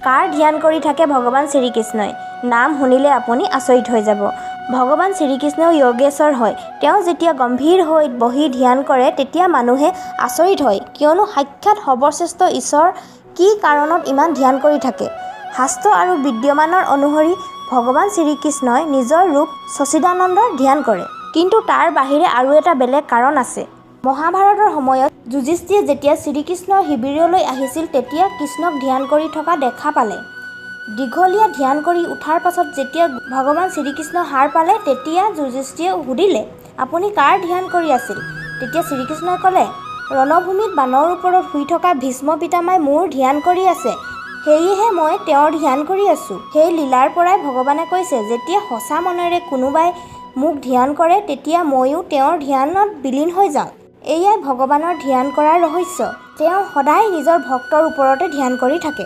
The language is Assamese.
কাৰ ধ্যান কৰি থাকে ভগৱান শ্ৰীকৃষ্ণই? নাম শুনিলে আপুনি আচৰিত হৈ যাব। ভগৱান শ্ৰীকৃষ্ণও যোগেশ্বৰ হয়। তেওঁ যেতিয়া গম্ভীৰ হৈ বহি ধ্যান কৰে তেতিয়া মানুহে আচৰিত হয়, কিয়নো সাক্ষাৎ সৰ্বশ্ৰেষ্ঠ ঈশ্বৰ কি কাৰণত ইমান ধ্যান কৰি থাকে। শাস্ত্ৰ আৰু বিদ্যমানৰ অনুসৰি ভগৱান শ্ৰীকৃষ্ণই নিজৰ ৰূপ সচ্চিদানন্দৰ ধ্যান কৰে। কিন্তু তাৰ বাহিৰে আৰু এটা বেলেগ কাৰণ আছে। মহাভাৰতৰ সময়ত যুধিষ্ঠিৰে যেতিয়া শ্ৰীকৃষ্ণৰ শিবিৰলৈ আহিছিল তেতিয়া কৃষ্ণক ধ্যান কৰি থকা দেখা পালে। দীঘলীয়া ধ্যান কৰি উঠাৰ পাছত যেতিয়া ভগৱান শ্ৰীকৃষ্ণ সাৰ পালে তেতিয়া যুধিষ্ঠিৰে সুধিলে, আপুনি কাৰ ধ্যান কৰি আছিল? তেতিয়া শ্ৰীকৃষ্ণই ক'লে, ৰণভূমিত বানৰ ওপৰত শুই থকা ভীষ্ম পিতামহে মোৰ ধ্যান কৰি আছে, সেয়েহে মই তেওঁৰ ধ্যান কৰি আছোঁ। সেই লীলাৰ পৰাই ভগৱানে কৈছে, যেতিয়া সঁচা মনেৰে কোনোবাই মোক ধ্যান কৰে তেতিয়া ময়ো তেওঁৰ ধ্যানত বিলীন হৈ যাওঁ। এয়াই ভগৱানৰ ধ্যান কৰাৰ ৰহস্য। তেওঁ সদায় নিজৰ ভক্তৰ ওপৰতে ধ্যান কৰি থাকে।